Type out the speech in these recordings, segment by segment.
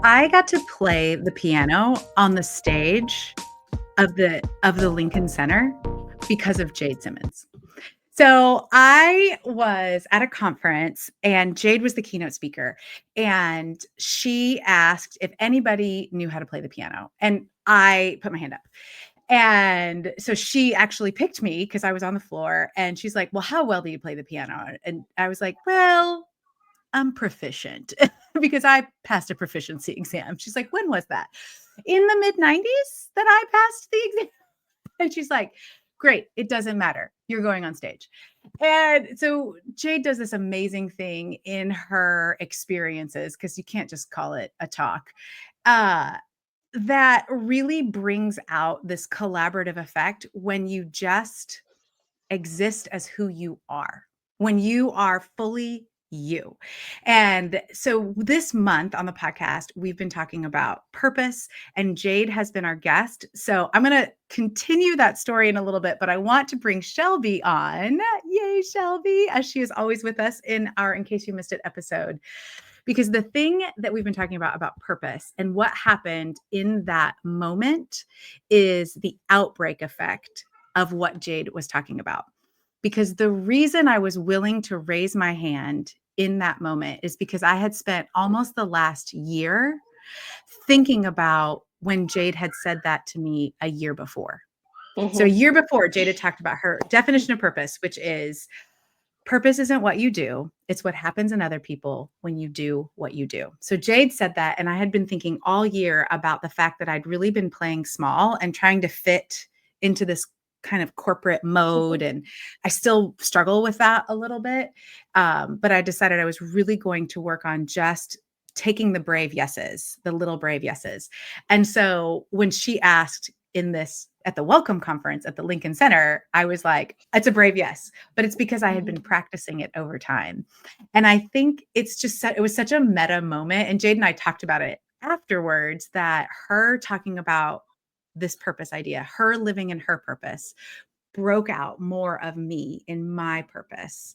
I got to play the piano on the stage of the Lincoln Center because of Jade Simmons. So I was at a conference and Jade was the keynote speaker, and she asked if anybody knew how to play the piano, and I put my hand up. And so she actually picked me because I was on the floor, and she's like, "Well, how well do you play the piano?" And I was like, "Well, I'm proficient," because I passed a proficiency exam. She's like, "When was that?" "In the mid 90s that I passed the exam." And she's like, "Great, it doesn't matter. You're going on stage." And so Jade does this amazing thing in her experiences, because you can't just call it a talk, uh, that really brings out this collaborative effect when you just exist as who you are, when you are fully you. And so this month on the podcast, we've been talking about purpose, and Jade has been our guest. So I'm going to continue that story in a little bit, but I want to bring Shelby on. Yay, Shelby, as she is always with us in our In Case You Missed It episode. Because the thing that we've been talking about purpose and what happened in that moment is the outbreak effect of what Jade was talking about. Because the reason I was willing to raise my hand in that moment is because I had spent almost the last year thinking about when Jade had said that to me a year before. So a year before, Jade had talked about her definition of purpose, which is purpose isn't what you do. It's what happens in other people when you do what you do. So Jade said that, and I had been thinking all year about the fact that I'd really been playing small and trying to fit into this kind of corporate mode. And I still struggle with that a little bit. But I decided I was really going to work on just taking the brave yeses, the little brave yeses. And so when she asked at the welcome conference at the Lincoln Center, I was like, it's a brave yes, but it's because I had been practicing it over time. And I think it was such a meta moment. And Jade and I talked about it afterwards, that her talking about this purpose idea, her living in her purpose, broke out more of me in my purpose.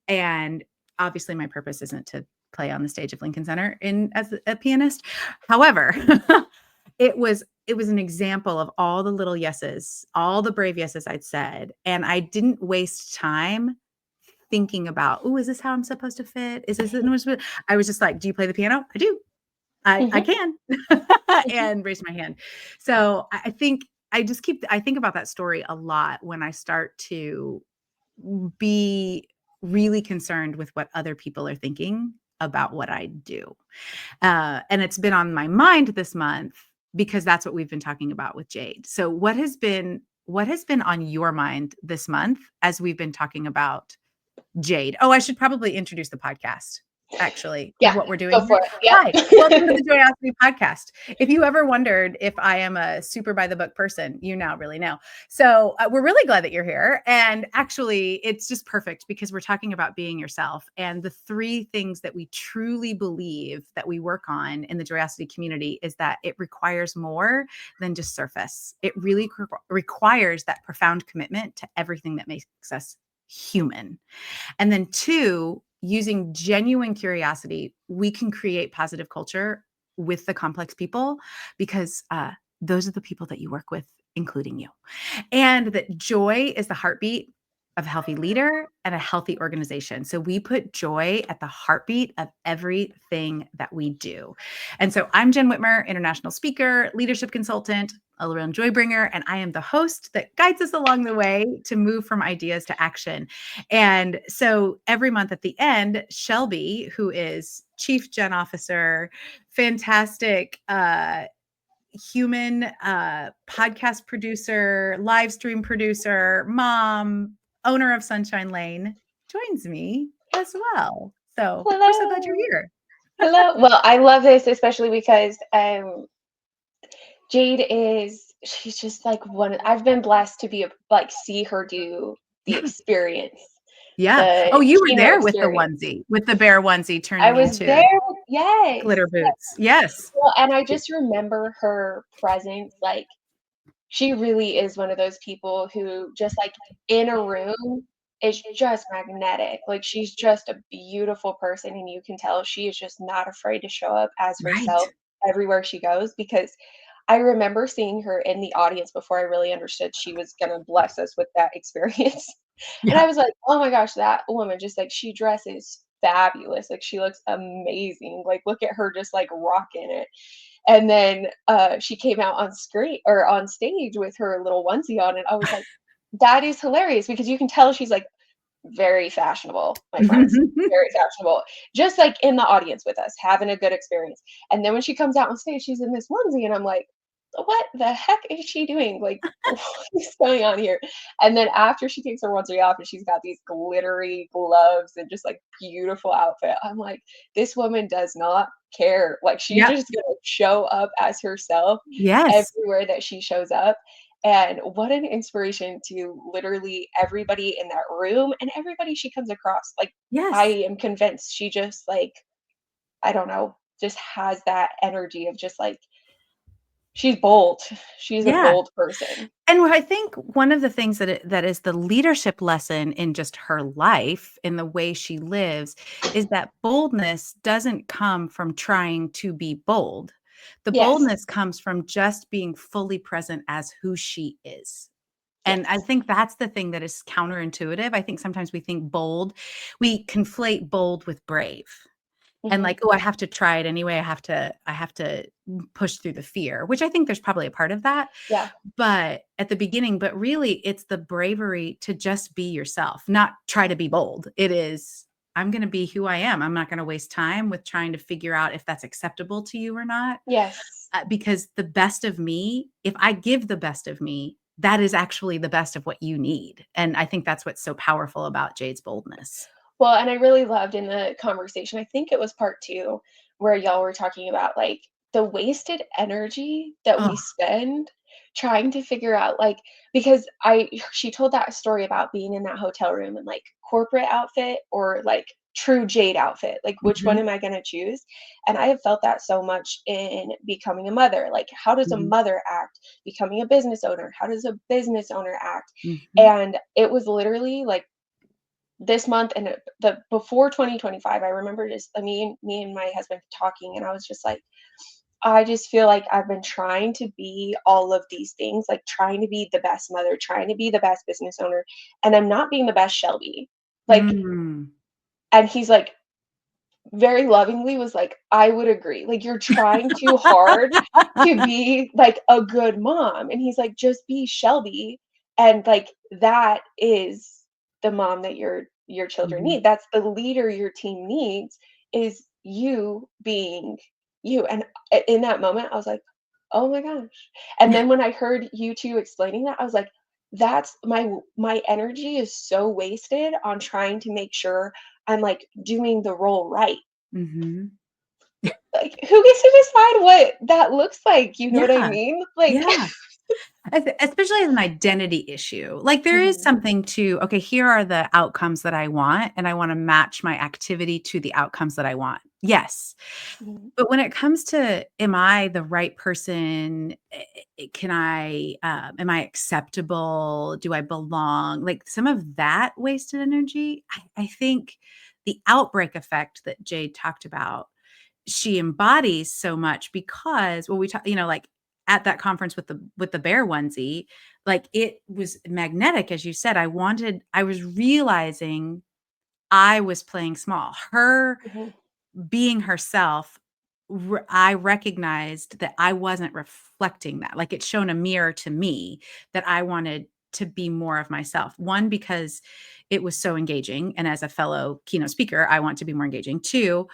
And obviously my purpose isn't to play on the stage of Lincoln Center as a pianist. However, it was an example of all the little yeses, all the brave yeses I'd said. And I didn't waste time thinking about, oh, is this how I'm supposed to fit? I was just like, do you play the piano? I do. I can. And raise my hand. So I think I think about that story a lot when I start to be really concerned with what other people are thinking about what I do. And it's been on my mind this month because that's what we've been talking about with Jade. So what has been on your mind this month as we've been talking about Jade? Oh, I should probably introduce the podcast, actually, Yeah, what we're doing. go for it. Yep. Hi, welcome to the Joyosity Podcast. If you ever wondered if I am a super by the book person, you now really know. So we're really glad that you're here. And actually, it's just perfect because we're talking about being yourself. And the three things that we truly believe that we work on in the Joyosity community is that it requires more than just surface. It really requires that profound commitment to everything that makes us human. And then two, using genuine curiosity, we can create positive culture with the complex people, because those are the people that you work with, including you. And that joy is the heartbeat of a healthy leader and a healthy organization. So we put joy at the heartbeat of everything that we do. And so I'm Jen Whitmer, international speaker, leadership consultant, all-around joy bringer, and I am the host that guides us along the way to move from ideas to action. And so every month at the end, Shelby, who is Chief Gen Officer, fantastic human podcast producer, live stream producer, mom, owner of Sunshine Lane, joins me as well. So we're so glad you're here. Hello. Well, I love this, especially because Jade she's just like I've been blessed to see her do the experience. Yeah. The You were keynote there with the experience. onesie, with the bear onesie I turning was into there. Yes. glitter boots. Yes. Well, and I just remember her presence. Like, she really is one of those people who just like in a room is just magnetic. Like, she's just a beautiful person, and you can tell she is just not afraid to show up as Right. herself. everywhere she goes because I remember seeing her in the audience before I really understood she was gonna bless us with that experience. And Yeah. I was like, "Oh my gosh, that woman just, like, she dresses fabulous, like, she looks amazing, like, look at her just, like, rocking it." And then, she came out on screen or on stage with her little onesie on, and I was like, "That is hilarious," because you can tell she's, like, very fashionable, my friends, very fashionable, just, like, in the audience with us, having a good experience, and then when she comes out on stage, she's in this onesie, and I'm like, "What the heck is she doing? Like, what is going on here?" And then after she takes her onesie off and she's got these glittery gloves and just, like, beautiful outfit, I'm like, "This woman does not care." Like, she's Yep. just gonna show up as herself Yes. everywhere that she shows up, and what an inspiration to literally everybody in that room and everybody she comes across. Like, I Yes. am convinced she just, like, I don't know, just has that energy of just, like she's bold. She's a Yeah. bold person. And what I think one of the things that is the leadership lesson in just her life, in the way she lives, is that boldness doesn't come from trying to be bold. The Yes. boldness comes from just being fully present as who she is. And I Yes. think that's the thing that is counterintuitive. I think sometimes we think bold, we conflate bold with brave. And Mhm. like, "Oh, I have to try it anyway. I have to push through the fear," which I think there's probably a part of that. Yeah. But at the beginning, but really it's the bravery to just be yourself, not try to be bold. It is, I'm gonna be who I am. I'm not gonna waste time with trying to figure out if that's acceptable to you or not. Yes. Because the best of me, if I give the best of me, that is actually the best of what you need. And I think that's what's so powerful about Jade's boldness. Well, and I really loved in the conversation, I think it was part 2, where y'all were talking about, like, the wasted energy that we Oh, spend trying to figure out, like because I she told that story about being in that hotel room and, like, corporate outfit or, like, true Jade outfit, like, which one mhm, am I gonna choose? And I have felt that so much in becoming a mother, like, how does a mhm, mother act? Becoming a business owner, how does a business owner act? mhm. And it was literally, like, this month and the before 2025, I remember just me and my husband talking, and I was just like, I just feel like I've been trying to be all of these things, like trying to be the best mother, trying to be the best business owner, and I'm not being the best Shelby. Like, Mm. and he's like, very lovingly was like, "I would agree. Like, you're trying too hard to be, like, a good mom." And he's like, "Just be Shelby." And, like, that is the mom that your children Mhm. need. That's the leader your team needs is you being you. And in that moment, I was like, "Oh my gosh." And then when I heard you 2 explaining that, I was like, "That's my energy is so wasted on trying to make sure I'm, like, doing the role right." Mhm. Like, who gets to decide what that looks like, you know what I Yeah, mean? Like yeah. Especially as an identity issue. Like, there is Mhm, something to, okay, here are the outcomes that I want, and I wanna match my activity to the outcomes that I want. Yes. mhm, But when it comes to, am I the right person? Can am I acceptable? Do I belong? Like, some of that wasted energy, I think the outbreak effect that Jade talked about, she embodies so much because, well, we talk, like at that conference with the bear onesie, like it was magnetic, as you said. I was realizing I was playing small. Her mhm, being herself, I recognized that I wasn't reflecting that. Like, it shone a mirror to me that I wanted to be more of myself. One, because it was so engaging, and as a fellow keynote speaker, I want to be more engaging. Two,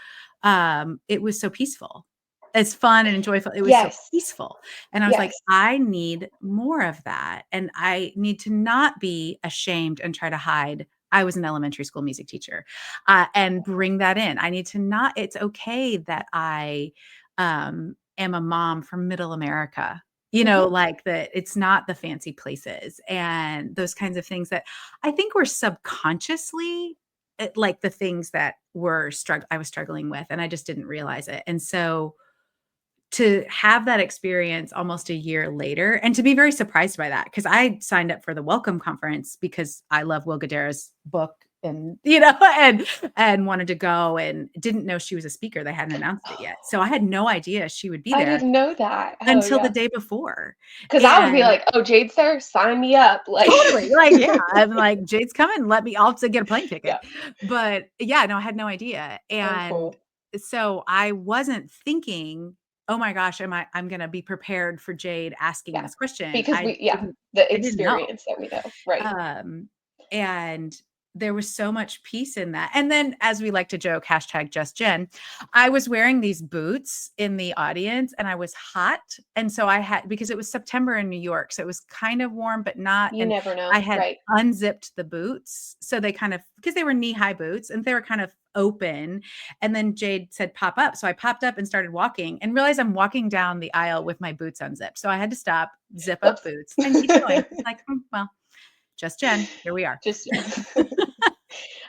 it was so peaceful. It's fun and enjoyable. It was so yes, peaceful. And I was like, yes, I need more of that. And I need to not be ashamed and try to hide. I was an elementary school music teacher, and bring that in. I need to not, it's okay that I am a mom from middle America, mhm, like that it's not the fancy places and those kinds of things that I think were subconsciously like the things that I was struggling with, and I just didn't realize it. And so to have that experience almost a year later and to be very surprised by that, because I signed up for the welcome conference because I love Will Guidara's book and, and wanted to go and didn't know she was a speaker. They hadn't announced it yet. So I had no idea she would be I there didn't know that. Oh, until the yeah. day before. 'Cause I would be And like, "Oh, Jade's there? Sign me up." Like totally, like, yeah, I'm like, "Jade's coming, I'll have to get a plane ticket." Yeah. But, yeah, no, I had no idea, Oh, and cool. so I wasn't thinking, "Oh my gosh, I'm gonna be prepared for Jade asking Yeah. this question." Because we yeah, the I didn't know. experience that we know. Right. Um, and there was so much peace in that. And then, as we like to joke, hashtag just Jen, I was wearing these boots in the audience and I was hot. And so I had, because it was September in New York, so it was kind of warm, but not. You And never I know. had Right. unzipped the boots. So they kind of, because they were knee high boots and they were kind of open. And then Jade said, pop up. So I popped up and started walking and realized I'm walking down the aisle with my boots unzipped. So I had to stop, zip up Whoops. boots and keep going. It's like, well, just Jen. Here we are. Just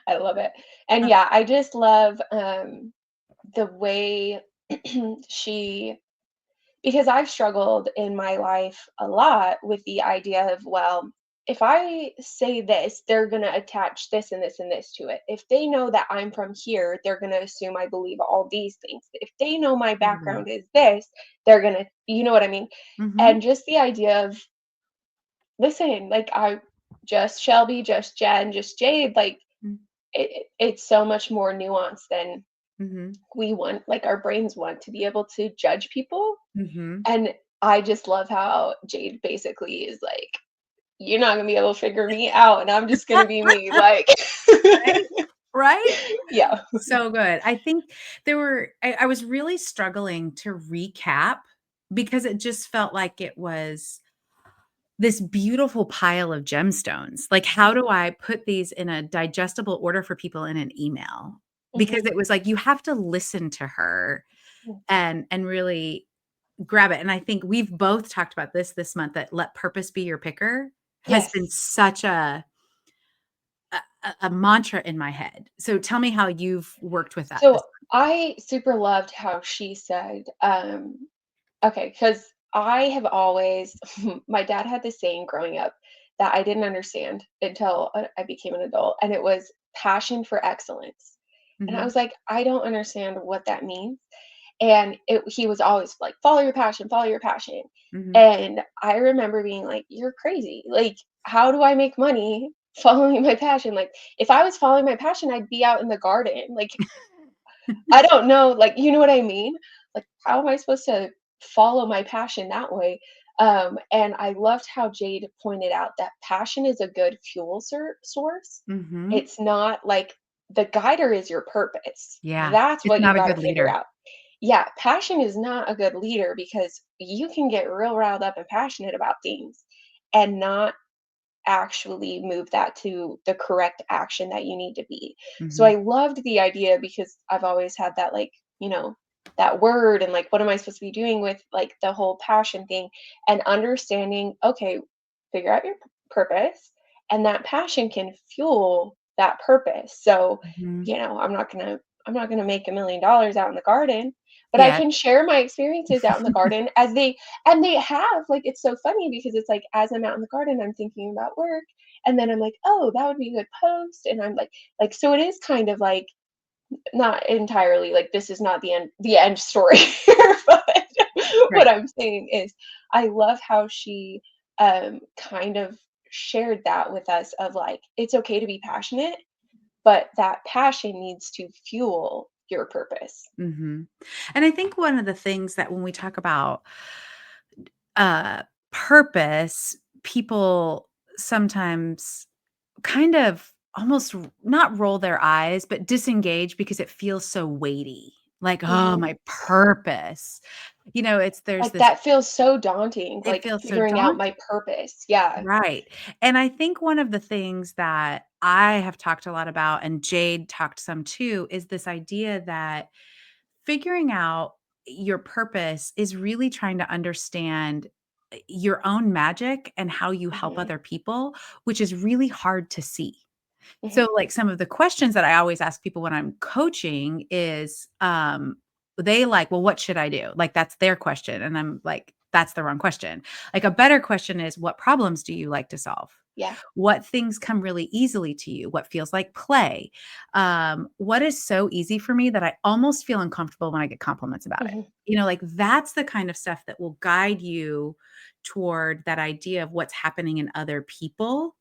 I love it. And, yeah, I just love, the way she because I've struggled in my life a lot with the idea of, well, if I say this, they're gonna attach this and this and this to it. If they know that I'm from here, they're gonna assume I believe all these things. If they know my Totally. background is this, they're gonna you know what I mean? Mhm. And just the idea of, listen, like, I just Shelby, just Jen, just Jade, like, Mm, it's so much more nuanced than mhm, we want like, our brains want to be able to judge people. mhm. And I just love how Jade basically is like, "You're not gonna be able to figure me out, and I'm just gonna be me," like Right? Right? Yeah. So good. I think I was really struggling to recap because it just felt like it was this beautiful pile of gemstones. Like, how do I put these in a digestible order for people in an email? Because Mhm. it was like you have to listen to her Mm. and really grab it. And I think we've both talked about this month, that let purpose be your picker has been Yes. such a mantra in my head. So tell me how you've worked with that So, this I super loved how she said, okay, because I have always my dad had this saying growing up that I didn't understand until I became an adult, and it was passion for excellence. And I Mhm, was like, "I don't understand what that means." And he was always like, follow your passion." mhm. And I remember being like, "You're crazy. Like, how do I make money following my passion? Like, if I was following my passion, I'd be out in the garden. Like, I don't know, like, you know what I mean? Like, how am I supposed to follow my passion that way?" And I loved how Jade pointed out that passion is a good fuel source. Mhm. It's not like the guider is your purpose. Yeah, That's it's what you not a got to good figure leader. out. Yeah, passion is not a good leader because you can get real riled up and passionate about things and not actually move that to the correct action that you need to be. So Mhm. I loved the idea because I've always had that like, that word and like what am I supposed to be doing with like the whole passion thing and understanding, okay, figure out your purpose and that passion can fuel that purpose. So, Mhm. I'm not going to make $1 million out in the garden, but I Yeah. can share my experiences out in the garden as they have, like, it's so funny because it's like, as I'm out in the garden, I'm thinking about work, and then I'm like, "Oh, that would be a good post," and I'm so it is kind of like, not entirely, like, this is not the end story here, but what Right. I'm saying is, I love how she, kind of shared that with us of, like, it's okay to be passionate, but that passion needs to fuel your purpose. Mhm. And I think one of the things that when we talk about, uh, purpose, people sometimes kind of almost not roll their eyes, but disengage because it feels so weighty. Like, "Oh, Mhm. my purpose." There's Like, this that feels so daunting, it like, feels so figuring out daunting. my purpose. Yeah. Right. And I think one of the things that I have talked a lot about, and Jade talked some too, is this idea that figuring out your purpose is really trying to understand your own magic and how you help Mhm, other people, which is really hard to see. mhm. So, like, some of the questions that I always ask people when I'm coaching is, they like, "Well, what should I do?" Like, that's their question, and I'm like, "That's the wrong question." Like, a better question is, "What problems do you like to solve?" Yeah. What things come really easily to you? What feels like play? What is so easy for me that I almost feel uncomfortable when I get compliments about it? Mhm. Like that's the kind of stuff that will guide you toward that idea of what's happening in other people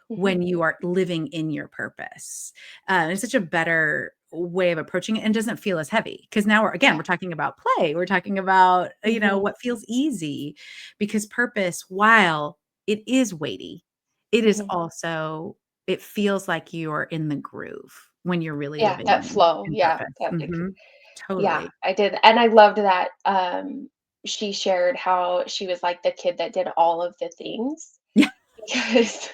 Mhm. when you are living in your purpose. It's such a better way of approaching it and doesn't feel as heavy because now Yeah. we're talking about play. We're talking about, Mhm. what feels easy because purpose, while it is weighty, it is Mhm. also, it feels like you're in the groove when you're really Yeah, living that flow. in Yeah, purpose. that Mhm. yeah, Totally. I did, and I loved that, she shared how she was, like, the kid that did all of the things Yeah. because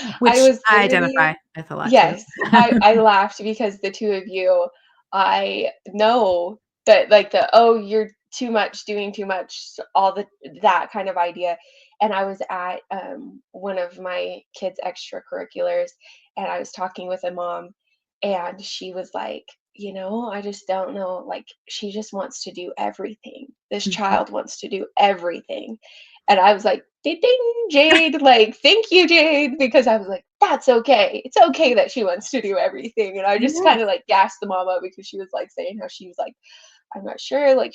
I Which was I literally identify with a lot too. yes, I laughed because the 2 of you, I know that, like, "Oh, you're too much, doing too much," all that kind of idea, and I was at, one of my kids' extracurriculars, and I was talking with a mom, and she was like, I just don't know, like, she just wants to do everything. This Mhm. child wants to do everything." And I was like, "Ding, ding, Jade," like, "Thank you, Jade," because I was like, "That's okay. It's okay that she wants to do everything." And I just Yes. kinda, like, gassed the mom up because she was, like, saying how she was like, "I'm not sure, like,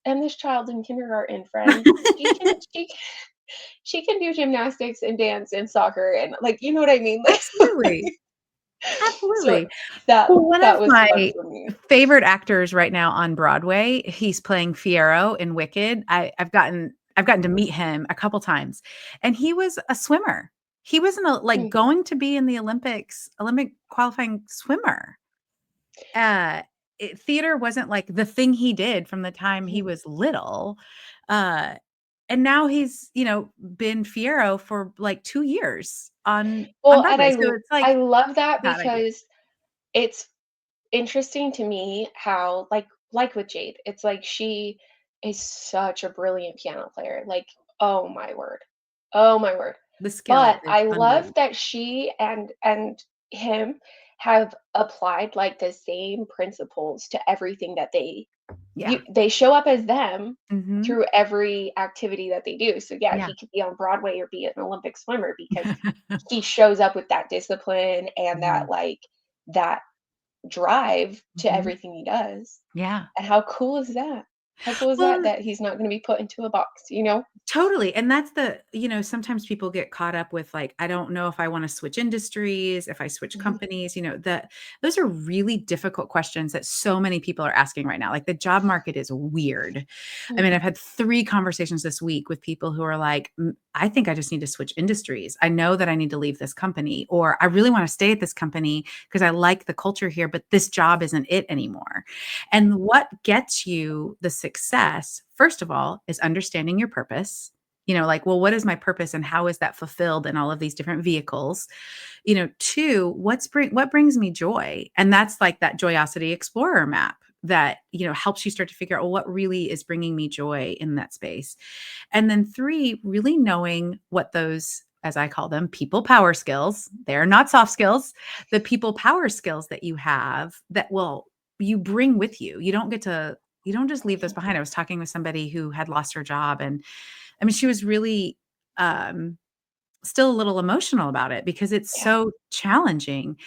and this child in kindergarten, friend, she can she can she can do gymnastics and dance and soccer," and, like, you know what I mean? Absolutely. So Absolutely. that Well, one of that was fun my for me. favorite actors right now on Broadway, he's playing Fiyero in Wicked. I've gotten to meet him a couple times, and he was a swimmer. He wasn't like Mm, going to be in the Olympic qualifying swimmer. Uh, Theater wasn't like the thing he did from the time he mhm. was little. Uh, and now he's, been Fiyero for like 2 years on Well, and Broadway. So it's I like love that that idea. because it's interesting to me how like with Jade, it's like she is such a brilliant piano player. Like, oh my word. Oh my word. The skill But is I love unbelievable. that she and him have applied like the same principles to everything that Yeah. they show up as them Mhm. through every activity that they do. So yeah, Yeah. he could be on Broadway or be an Olympic swimmer because he shows up with that discipline and Mhm. that drive to Mhm. everything he does. Yeah. And how cool is that? How cool is that Well, that he's not gonna be put into a box, you know? totally, and that's sometimes people get caught up with, like, I don't know if I wanna switch industries, if I switch Mhm, companies, that those are really difficult questions that so many people are asking right now, like, the job market is weird. I mhm, mean, I've had 3 conversations this week with people who are like, I think I just need to switch industries. I know that I need to leave this company," or, "I really wanna stay at this company because I like the culture here, but this job isn't it anymore." And what gets you the success, first of all, is understanding your purpose. Like, well, what is my purpose and how is that fulfilled in all of these different vehicles? Two, what brings me joy? And that's like that Joyosity Explorer map that, helps you start to figure out, well, what really is bringing me joy in that space. And then three, really knowing what those, as I call them, people power skills, they're not soft skills, the people power skills that you have that will you bring with you. You don't just leave those behind. I was talking with somebody who had lost her job, and I mean, she was really um still a little emotional about it because it's yeah, so challenging.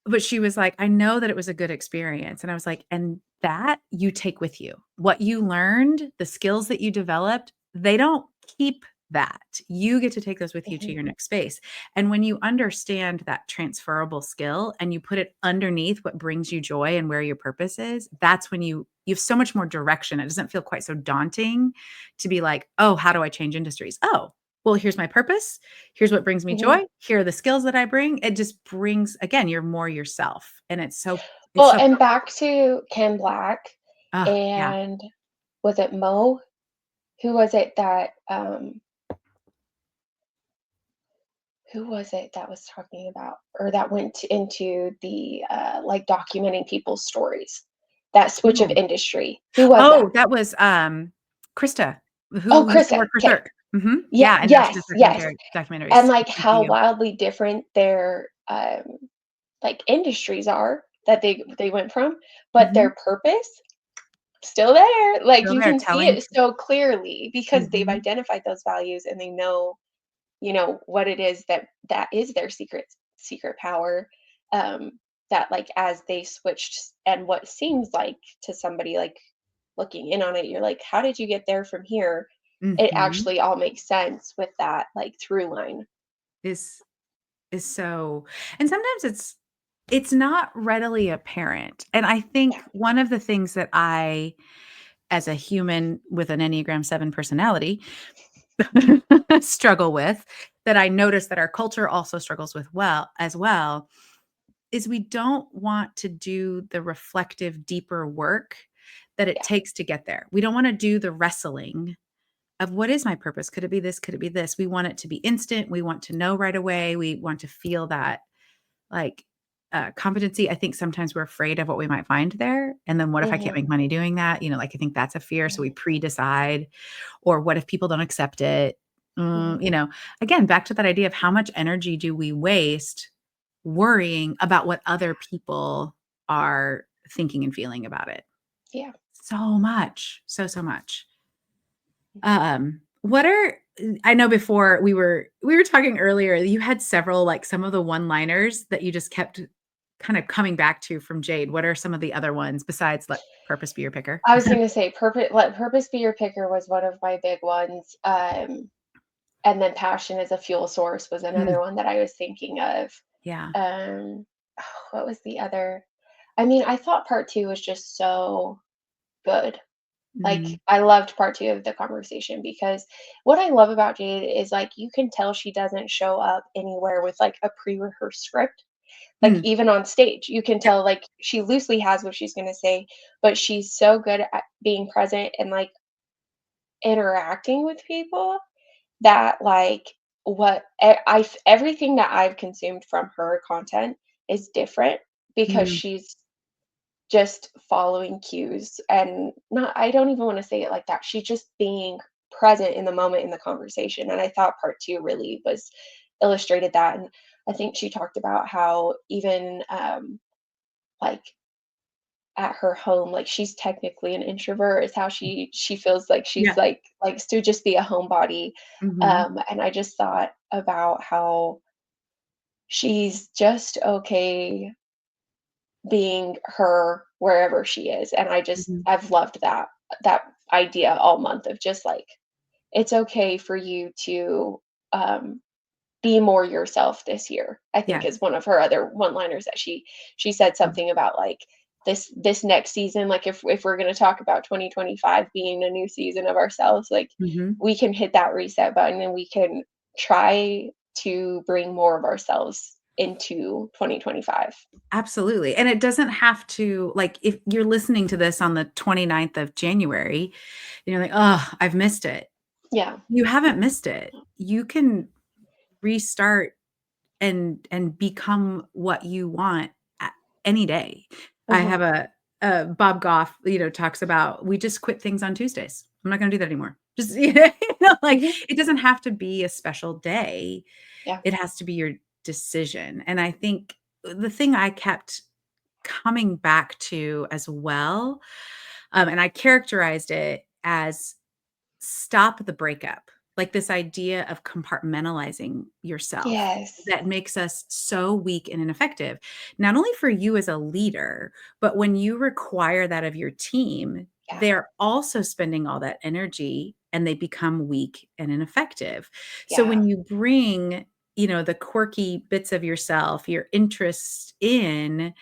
But she was like, "I know that it was a good experience." And I was like, "And that you take with you. What you learned, the skills that you developed, they don't keep that. You get to take those with you to mhm. your next space." And when you understand that transferable skill and you put it underneath what brings you joy and where your purpose is, that's when you have so much more direction. It doesn't feel quite so daunting to be like, "Oh, how do I change industries?" "Oh, well, here's my purpose. Here's what brings me Mhm. joy. Here are the skills that I bring." It just brings, again, you're more yourself. And it's Well, so and back to Ken Black oh, yeah. and was it Mo? Who was it who was it that was talking about or that went into the, like, documenting people's stories? That switch of Oh. industry. Who was that? Oh, that was, Krista, Oh, who used to Krista, work for 'kay. Cirque. Mhm. Yeah, Yeah, and now she yes, does yes, and, documentaries like, with how CPU. wildly different their, like, industries are that they went from, but their Mhm. purpose, still there, like, Still you there can see telling it so clearly because they've Mhm. identified those values and they know what it is that is their secret power, um, that, like, as they switched and what seems like to somebody, like, looking in on it, you're like, "How did you get there from here?" It Mhm. actually all makes sense with that, like, through line. Is is so and sometimes it's not readily apparent, and I Yeah. think one of the things that I, as a human with an Enneagram 7 personality, struggle with, that I notice that our culture also struggles with well, is we don't want to do the reflective, deeper work that it Yeah. takes to get there. We don't wanna do the wrestling of what is my purpose? Could it be this? Could it be this? We want it to be instant. We want to know right away. We want to feel that like competency. I think sometimes we're afraid of what we might find there. And then what if I can't Mhm. make money doing that? Like I think that's a fear. So we Mhm. pre decide. Or what if people don't accept it? Mhm. Again, back to that idea of how much energy do we waste worrying about what other people are thinking and feeling about it? Yeah. So much. So much. What are I know before we were talking earlier, you had several, like, some of the one-liners that you just kept kind of coming back to from Jade. What are some of the other ones besides "Let purpose be your picker"? I was gonna say let purpose be your picker was one of my big ones, and then passion as a fuel source was Mm, another one that I was thinking of. yeah. Um, what was the other? I mean, I thought part 2 was just so good. Like, Mhm, I loved part 2 of the conversation because what I love about Jade is, like, you can tell she doesn't show up anywhere with, like, a pre-rehearsed script. Like, mm, even on stage, you can yep, tell, like, she loosely has what she's gonna say, but she's so good at being present and, like, interacting with people that, like, everything that I've consumed from her content is different because mm, she's just following cues and not I don't even wanna say it like that, she's just being present in the moment in the conversation, and I thought part 2 really was illustrated that, and I think she talked about how even, like, at her home, like, she's technically an introvert is how she feels like she's, yeah, like, likes to just be a homebody, mhm, and I just thought about how she's just okay being her wherever she is, and mhm, I've loved that idea all month of just, like, it's okay for you to, um, be more yourself this year, I think is yes, one of her other one-liners that she said mm, something about, like, this next season, like, if we're gonna talk about 2025 being a new season of ourselves, like, mhm. we can hit that reset button and we can try to bring more of ourselves into 2025. Absolutely, and it doesn't have to like, if you're listening to this on the 29th of January, and you're like, "Oh, I've missed it." Yeah. You haven't missed it. You can restart and become what you want a any day. I have Mhm. Bob Goff, talks about, "We just quit things on Tuesdays. I'm not gonna do that anymore." Just, like, Mhm. it doesn't have to be a special day. Yeah. It has to be your decision, and I think the thing I kept coming back to as well, and I characterized it as stop the breakup. Like this idea of compartmentalizing yourself Yes. that makes us so weak and ineffective, not only for you as a leader, but when you require that of your team, Yeah. they're also spending all that energy and they become weak and ineffective. So Yeah. when you bring, the quirky bits of yourself, your interests in,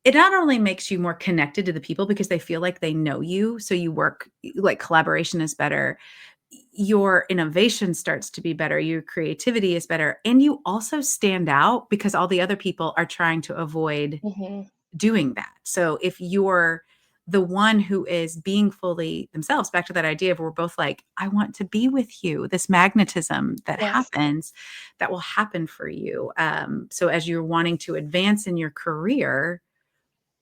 it not only makes you more connected to the people because they feel like they know you, so you work like collaboration is better, your innovation starts to be better, your creativity is better, and you also stand out because all the other people are trying to avoid Mhm. doing that. So if you're the one who is being fully themselves, back to that idea of we're both like, I want to be with you, this magnetism that Yes. happens, that will happen for you. So as you're wanting to advance in your career,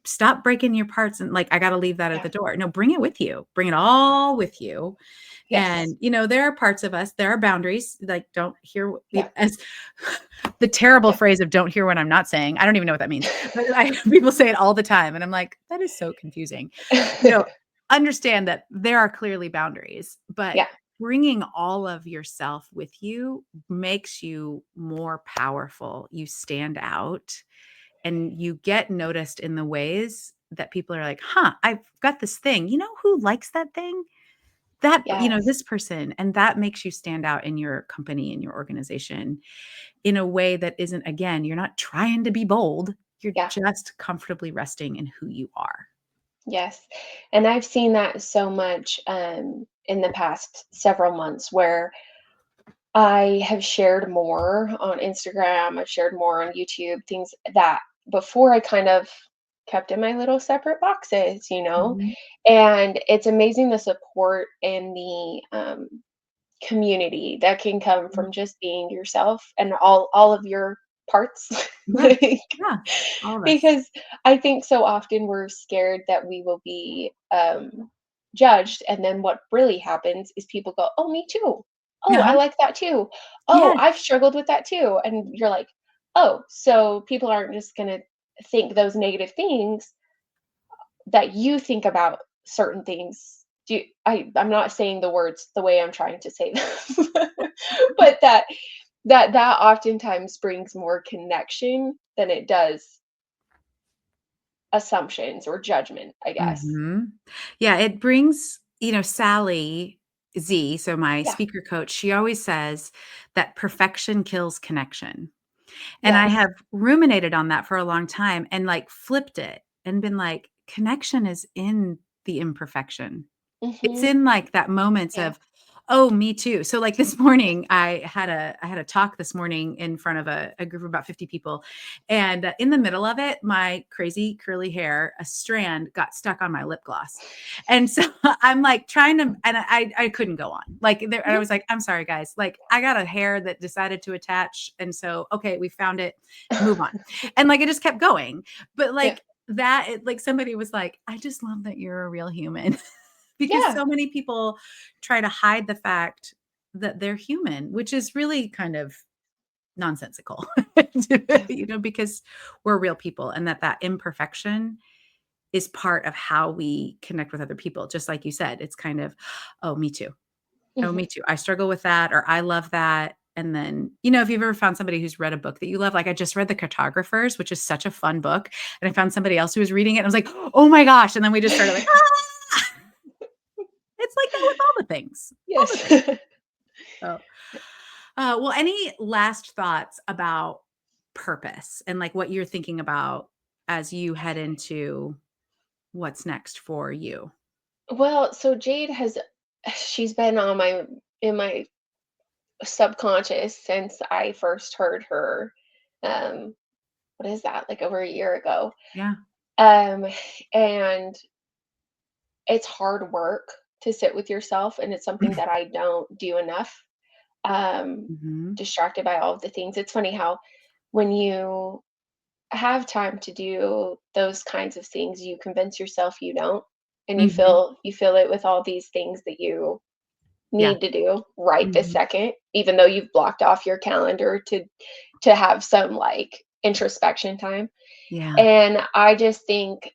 stop breaking your parts and like, I got to leave that at Yeah. the door. No, bring it with you. Bring it all with you. Yes. And, there are parts of us, there are boundaries, like, don't hear Yeah. as the terrible Yeah. phrase of "don't hear what I'm not saying." I don't even know what that means, but people say it all the time, and I'm like, "That is so confusing." You know, understand that there are clearly boundaries, but Yeah. bringing all of yourself with you makes you more powerful. You stand out and you get noticed in the ways that people are like, huh, I've got this thing. You know who likes that thing? That, Yes. this person. And that makes you stand out in your company, in your organization in a way that isn't, again, you're not trying to be bold. You're Yeah. just comfortably resting in who you are. Yes. And I've seen that so much in the past several months where I have shared more on Instagram, I've shared more on YouTube, things that before I kind of kept in my little separate boxes, you know? Mhm. And it's amazing the support and the community that can come Mm. from just being yourself and all of your parts. Yeah. Like, Yeah. All of us. because I think so often we're scared that we will be judged, and then what really happens is people go, "Oh, me too. Oh, I Uh-huh. like that too. Oh, Yes. I've struggled with that too." And you're like, "Oh, so people aren't just gonna think those negative things that you think about certain things." I'm not saying the words the way I'm trying to say them, but that oftentimes brings more connection than it does assumptions or judgment, I guess. Mhm. Yeah, it brings, Sally Z, so my Yeah. speaker coach, she always says that perfection kills connection. And I Yes. have ruminated on that for a long time and, like, flipped it and been like, connection is in the imperfection. It's Mhm. in, like, that moments Yeah. of, "Oh, me too." So, like, this morning, I had a talk this morning in front of a group of about 50 people, and, in the middle of it, my crazy curly hair, a strand got stuck on my lip gloss, and so I'm, like, trying to and I couldn't go on. Like, there and I Mhm. was like, "I'm sorry, guys. Like, I got a hair that decided to attach, and so, okay, we found it, move on." And, like, it just kept going. But, Yeah. like, somebody was like, "I just love that you're a real human." Because Yeah. so many people try to hide the fact that they're human, which is really kind of nonsensical, Yeah. because we're real people and that imperfection is part of how we connect with other people. Just like you said, it's kind of, oh, me too. Oh, me Mhm. too. I struggle with that, or I love that. And then, if you've ever found somebody who's read a book that you love, like I just read The Cartographers, which is such a fun book. And I found somebody else who was reading it. And I was like, oh my gosh. And then we just started like, ah! It's like that with all the things, all the Yes. things. So, well, any last thoughts about purpose and like what you're thinking about as you head into what's next for you? Well, so Jade has she's been on my in my subconscious since I first heard her, um, what is that, like, over a year ago. Yeah. Um, and it's hard work to sit with yourself, and it's something that I don't do enough, Mhm. distracted by all of the things. It's funny how when you have time to do those kinds of things, you convince yourself you don't, and Mhm. you fill it with all these things that you Yeah. need to do right this Mhm. second, even though you've blocked off your calendar to have some, like, introspection time. Yeah. And I just think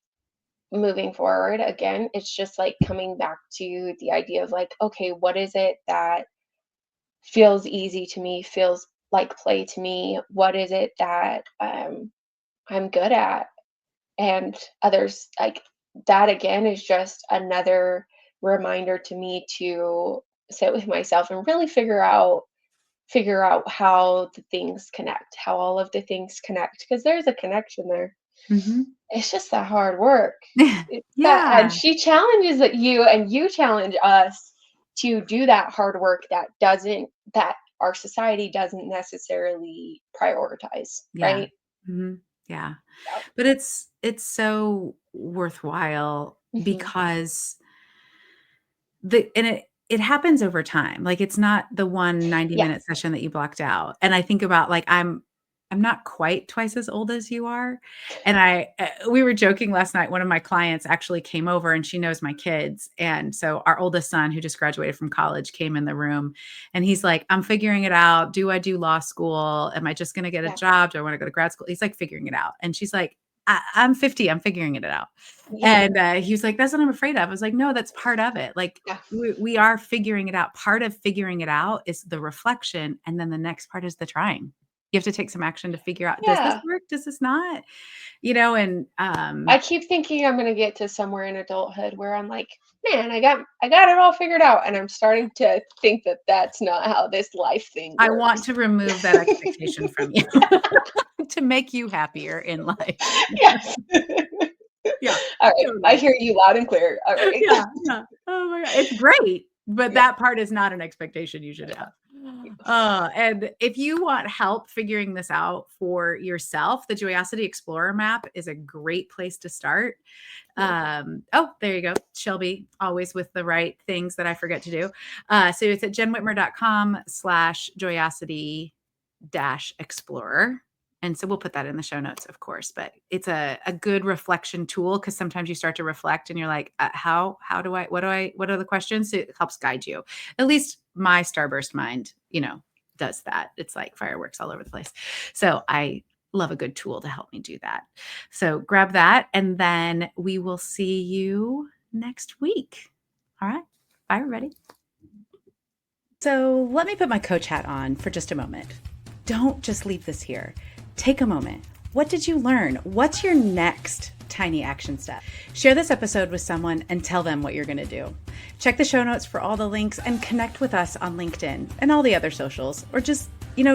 moving forward, again, it's just, like, coming back to the idea of, like, okay, what is it that feels easy to me, feels like play to me? What is it that, I'm good at? And others, like, that again is just another reminder to me to sit with myself and really figure out how the things connect, how all of the things connect, because there's a connection there. Mhm. It's just that hard work. It's that, Yeah. and she challenges it you, and you challenge us to do that hard work that our society doesn't necessarily prioritize, Yeah. right? Mhm. Yeah. Yeah. But it's so worthwhile Mhm. because it happens over time. Like, it's not the one Yeah. 90-minute session that you blocked out. And I think about, like, I'm not quite twice as old as you are, and we were joking last night, one of my clients actually came over, and she knows my kids, and so our oldest son, who just graduated from college, came in the room, and he's like, "I'm figuring it out. Do I do law school? Am I just gonna get a Yeah. job? Do I wanna go to grad school?" He's, like, figuring it out, and she's like, I'm 50. I'm figuring it out. Yeah. And he was like, that's what I'm afraid of. I was like, no, that's part of it. Like Yeah. we are figuring it out. Part of figuring it out is the reflection. And then the next part is the trying. You have to take some action to figure out, does this Yeah. work? Does this not? And I keep thinking I'm gonna get to somewhere in adulthood where I'm like, "Man, I got it all figured out," and I'm starting to think that that's not how this life thing I want works. to remove that expectation from you to make you happier in life. Yes. Yeah, All right, I totally. hear you loud and clear. All right. Yeah, yeah. Oh my god, it's great, but Yeah. that part is not an expectation you should have. And if you want help figuring this out for yourself, the Joyosity Explorer map is a great place to start. Yeah. Oh, there you go. Shelby, always with the right things that I forget to do. So it's at jenwhitmer.com/joyosity-explorer. And so we'll put that in the show notes, of course, but it's a good reflection tool because sometimes you start to reflect and you're like, how do I, what are the questions? So it helps guide you. At least my starburst mind, does that. It's like fireworks all over the place. So I love a good tool to help me do that. So grab that and then we will see you next week. All right. Bye, everybody. So let me put my coach hat on for just a moment. Don't just leave this here. Take a moment. What did you learn? What's your next tiny action step? Share this episode with someone and tell them what you're going to do. Check the show notes for all the links and connect with us on LinkedIn and all the other socials, or just,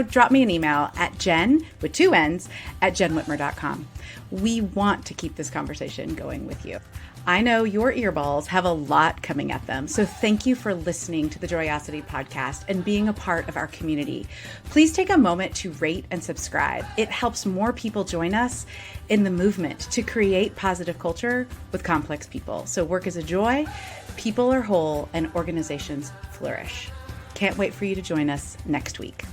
drop me an email at Jen with 2 N's at jenwhitmer.com. We want to keep this conversation going with you. I know your earballs have a lot coming at them, so thank you for listening to the Joyosity podcast and being a part of our community. Please take a moment to rate and subscribe. It helps more people join us in the movement to create positive culture with complex people. So work is a joy, people are whole, and organizations flourish. Can't wait for you to join us next week.